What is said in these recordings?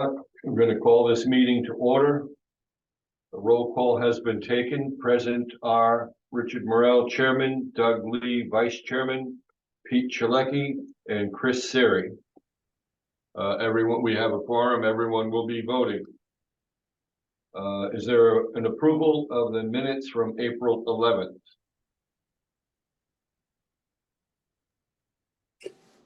I'm going to call this meeting to order. The roll call has been taken. Present are Richard Morrell, Chairman, Doug Lee, Vice Chairman, Pete Chalecki, and Chris Seri. Everyone, we have a quorum. Everyone will be voting. Is there an approval of the minutes from April 11th?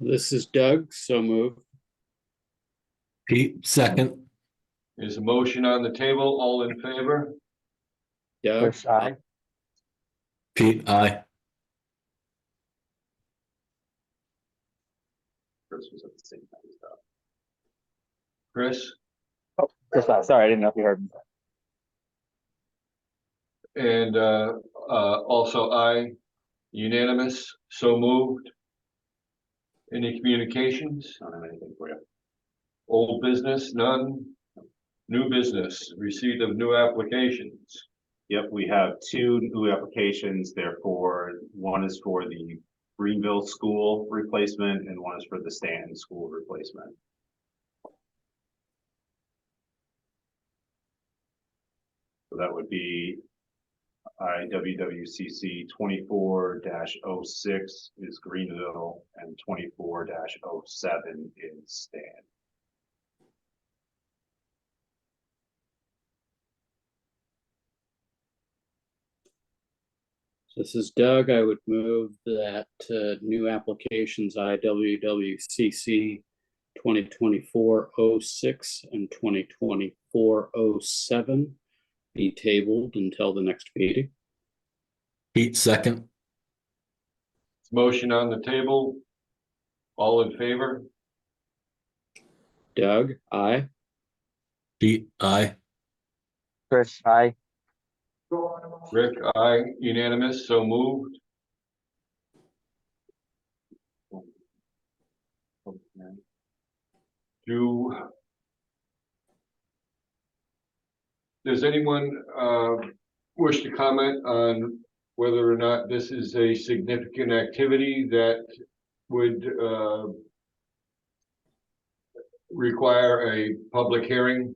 This is Doug, so moved. Pete, second. Is a motion on the table? All in favor? Doug, Chris, aye. Pete, aye. Chris was at the same time as that. Chris? Oh, Chris, aye. Sorry, I didn't know if you heard me. And also aye, unanimous, so moved. Any communications? I don't have anything for you. Old business, none. New business, receipt of new applications. Yep, we have two new applications. Therefore, one is for the Greenville School replacement and one is for the Stanton School replacement. So that would be IWWCC 24-06 is Greenville and 24-07 is Stanton. this is Doug. I would move that new applications IWWCC 2024-06 and 2024-07 be tabled until the next meeting. Pete, second. Motion on the table. All in favor? Doug, aye. Pete, aye. Chris, aye. Rick, aye, unanimous, so moved. Does anyone wish to comment on whether or not this is a significant activity that would require a public hearing?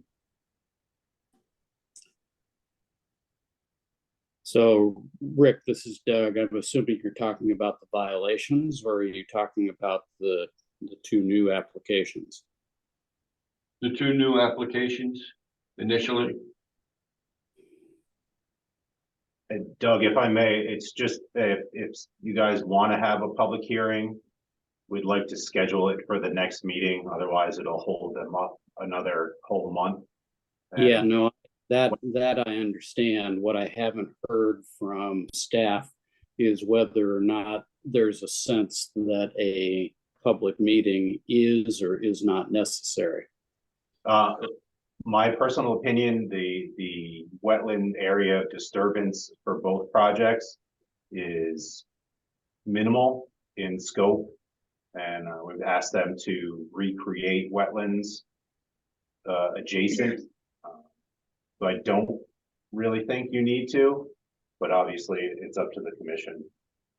So, Rick, this is Doug. I'm assuming you're talking about the violations, or are you talking about the two new applications? The two new applications initially. And Doug, if I may, it's just if you guys want to have a public hearing, we'd like to schedule it for the next meeting. Otherwise, it'll hold them up another whole month. Yeah, no, that I understand. What I haven't heard from staff is whether or not there's a sense that a public meeting is or is not necessary. My personal opinion, the wetland area disturbance for both projects is minimal in scope, and we've asked them to recreate wetlands adjacent. So I don't really think you need to, but obviously it's up to the commission.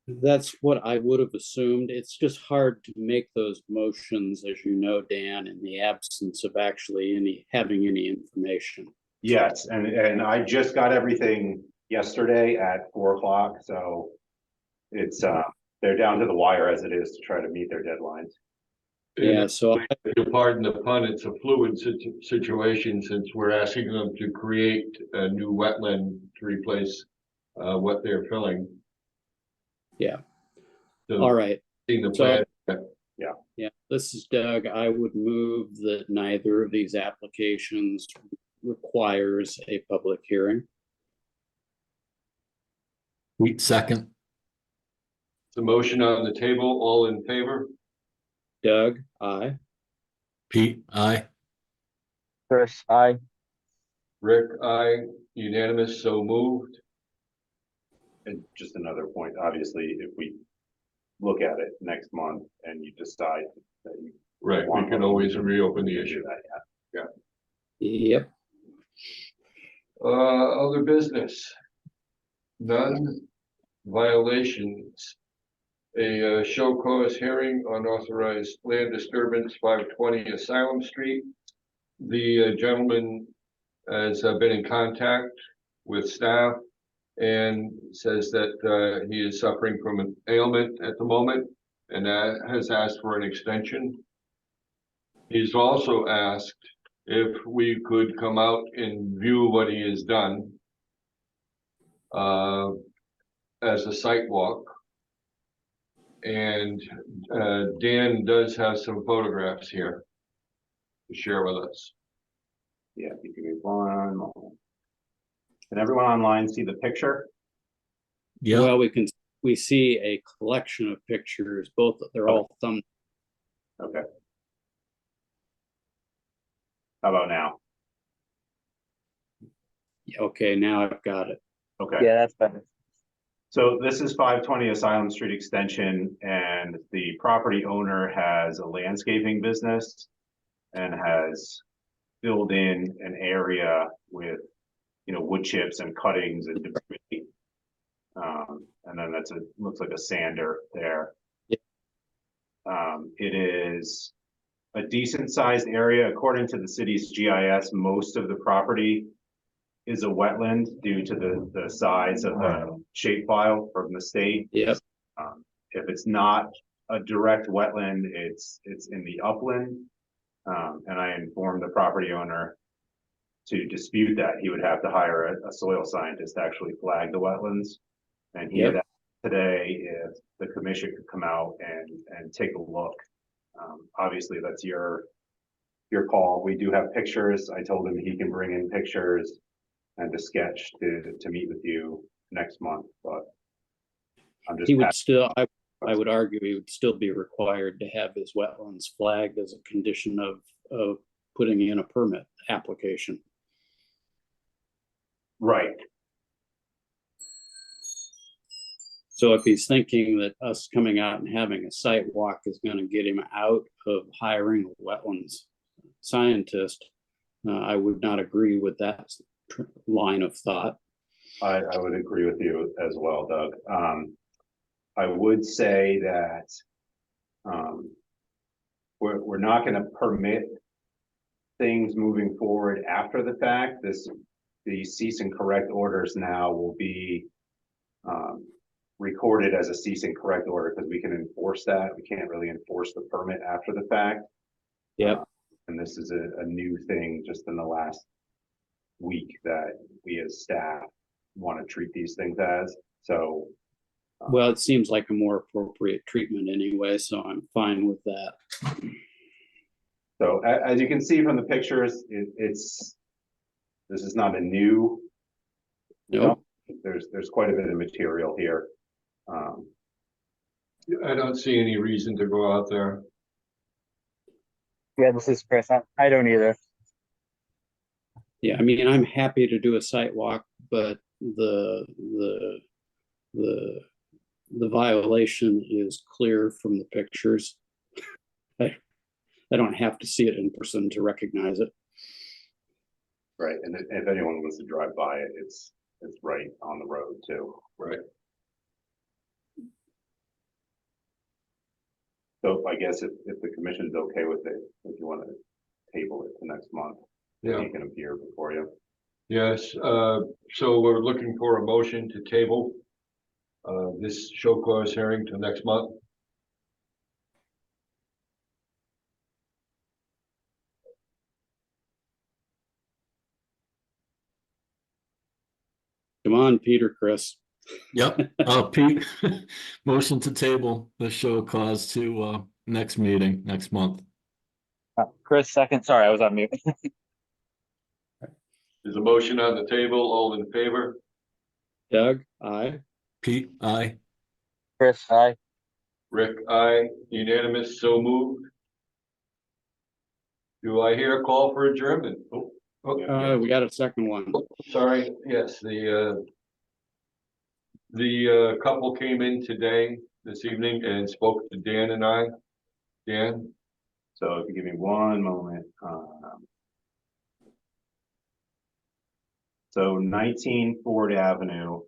That's what I would have assumed. It's just hard to make those motions, as you know, Dan, in the absence of actually having any information. Yes, and I just got everything yesterday at 4 o'clock, so it's they're down to the wire as it is to try to meet their deadlines. Yeah, so If you'll pardon the pun, it's a fluid situation since we're asking them to create a new wetland to replace what they're filling. yeah. So All right. seeing the So- plan. Yeah, this is Doug. I would move that neither of these applications requires a public hearing. Pete, second. The motion on the table, all in favor? Doug, aye. Pete, aye. Chris, aye. Rick, aye, unanimous, so moved. And just another point, obviously, if we look at it next month and you decide that you Right, we can always reopen the issue. Yep. Other business? None. Violations. A show cause hearing unauthorized land disturbance 520 Asylum Street. the gentleman has been in contact with staff and says that he is suffering from an ailment at the moment and has asked for an extension. He's also asked if we could come out and view what he has done as a site walk. And Dan does have some photographs here to share with us. Yeah, if you give me one moment. Can everyone online see the picture? Yeah, Well, we see a collection of pictures, both, they're all thumb. Okay. How about now? Okay, now I've got it. Okay. Yeah, that's better. So this is 520 Asylum Street Extension, and the property owner has a landscaping business and has filled in an area with, wood chips and cuttings and debris. And then looks like a sander there. Yeah. It is a decent sized area. According to the city's GIS, most of the property is a wetland due to the size of the shapefile from the state. Yep. If it's not a direct wetland, it's in the upland. And I informed the property owner to dispute that he would have to hire a soil scientist to actually flag the wetlands. And he had asked today if the commission could come out and take a look. Obviously that's your call. We do have pictures. I told him he can bring in pictures and to sketch to meet with you next month, but I'm just. He would still, I would argue he would still be required to have his wetlands flagged as a condition of putting in a permit application. Right. So if he's thinking that us coming out and having a site walk is going to get him out of hiring a wetlands scientist, I would not agree with that line of thought. I would agree with you as well, Doug. I would say that we're not going to permit things moving forward after the fact. The cease and correct orders now will be recorded as a cease and correct order because we can enforce that. We can't really enforce the permit after the fact. Yep. And this is a new thing just in the last week that we as staff want to treat these things as. So well, it seems like a more appropriate treatment anyway, so I'm fine with that. So as you can see from the pictures, this is not a new. Nope. There's quite a bit of material here. I don't see any reason to go out there. Yeah, this is Chris. I don't either. Yeah, I mean, I'm happy to do a site walk, but the violation is clear from the pictures. I don't have to see it in person to recognize it. Right, and if anyone wants to drive by it, it's right on the road too. Right. So I guess if the commission is okay with it, if you want to table it to next month, Yeah. he can appear before you. Yes. So we're looking for a motion to table this show cause hearing to next month. Come on, Peter, Chris. yep. Pete, motion to table the show cause to next meeting, next month. Chris, second. Sorry, I was on mute. There's a motion on the table. All in favor? Doug, aye. Pete, aye. Chris, aye. Rick, aye. Unanimous. So moved. Do I hear a call for adjournment? Oh, We got a second one. sorry. Yes, the couple came in this evening and spoke to Dan and I. Dan? So if you give me one moment. So 19 Ford Avenue,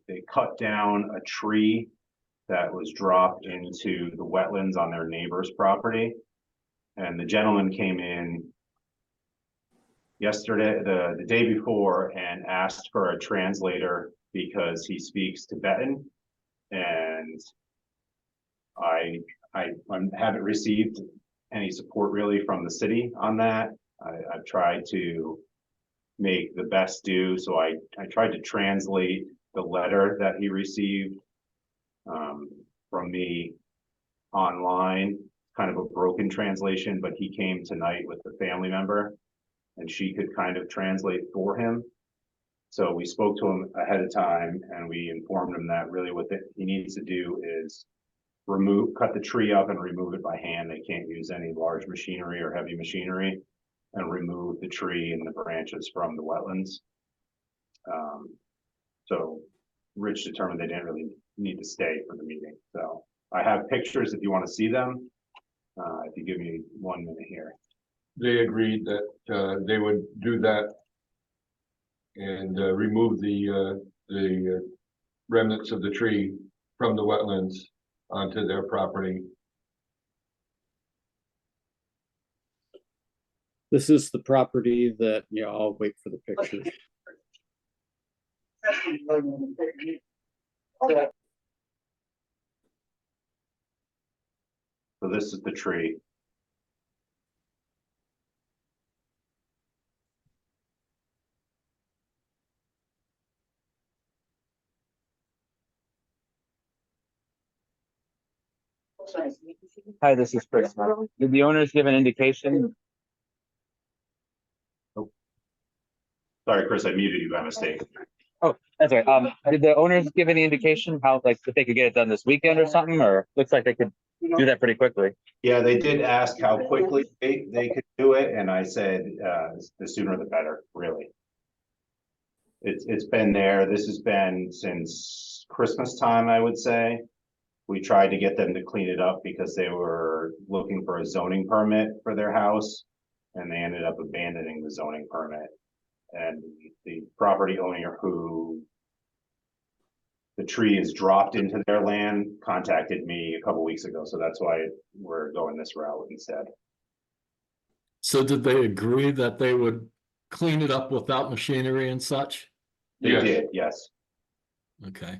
they cut down a tree that was dropped into the wetlands on their neighbor's property. And the gentleman came in yesterday, the day before, and asked for a translator because he speaks Tibetan. And I haven't received any support really from the city on that. I've tried to make the best do. So I tried to translate the letter that he received from me online, kind of a broken translation, but he came tonight with a family member and she could kind of translate for him. So we spoke to him ahead of time and we informed him that really what he needs to do is cut the tree up and remove it by hand. They can't use any large machinery or heavy machinery, and remove the tree and the branches from the wetlands. So Rich determined they didn't really need to stay for the meeting. So I have pictures if you want to see them. If you give me 1 minute here. They agreed that they would do that and remove the remnants of the tree from the wetlands onto their property. This is the property that, yeah, I'll wait for the pictures. So this is the tree. Hi, this is Chris. Did the owners give an indication? Sorry, Chris, I muted you by mistake. Oh, that's right. Did the owners give any indication how, like, if they could get it done this weekend or something, or looks like they could do that pretty quickly? Yeah, they did ask how quickly they could do it, and I said the sooner the better, really. It's been there. This has been since Christmas time, I would say. We tried to get them to clean it up because they were looking for a zoning permit for their house, and they ended up abandoning the zoning permit. And the property owner who the tree is dropped into their land contacted me a couple weeks ago. So that's why we're going this route instead. So did they agree that they would clean it up without machinery and such? They Yes. did, yes. Okay.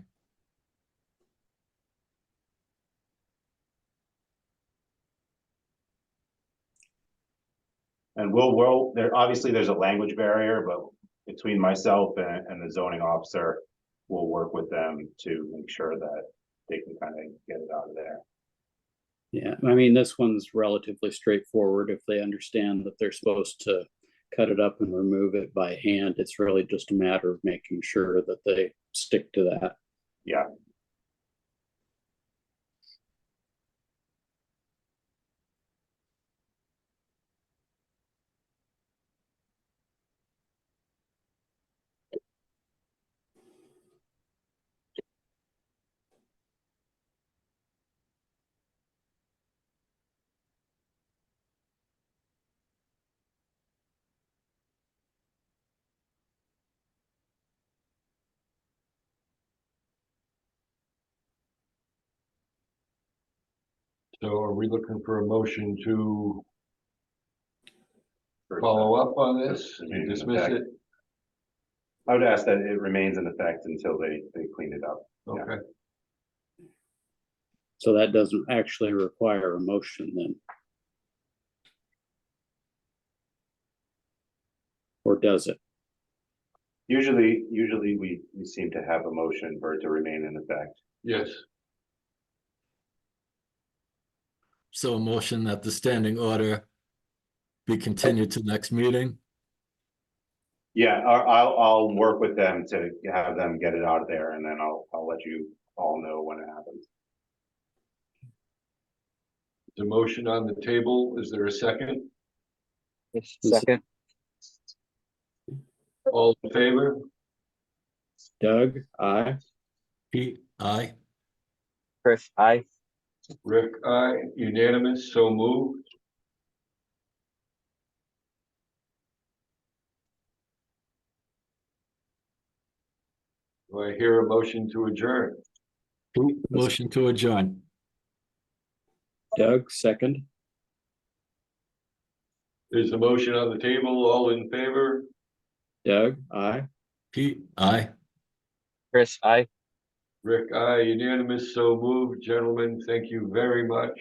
And obviously there's a language barrier, but between myself and the zoning officer, we'll work with them to make sure that they can kind of get it out of there. Yeah, I mean, this one's relatively straightforward. If they understand that they're supposed to cut it up and remove it by hand, it's really just a matter of making sure that they stick to that. Yeah. So are we looking for a motion to follow up on this and dismiss it? I would ask that it remains in effect until they clean it up. Okay. So that doesn't actually require a motion then. Or does it? Usually we seem to have a motion for it to remain in effect. Yes. So a motion that the standing order be continued to next meeting? Yeah, I'll work with them to have them get it out of there, and then I'll let you all know when it happens. The motion on the table, is there a second? Second. All in favor? Doug, aye. Pete, aye. Chris, aye. Rick, aye. Unanimous, so moved. Do I hear a motion to adjourn? Pete, motion to adjourn. Doug, second. There's a motion on the table. All in favor? Doug, aye. Pete, aye. Chris, I. Rick, aye, unanimous, so moved. Gentlemen, thank you very much.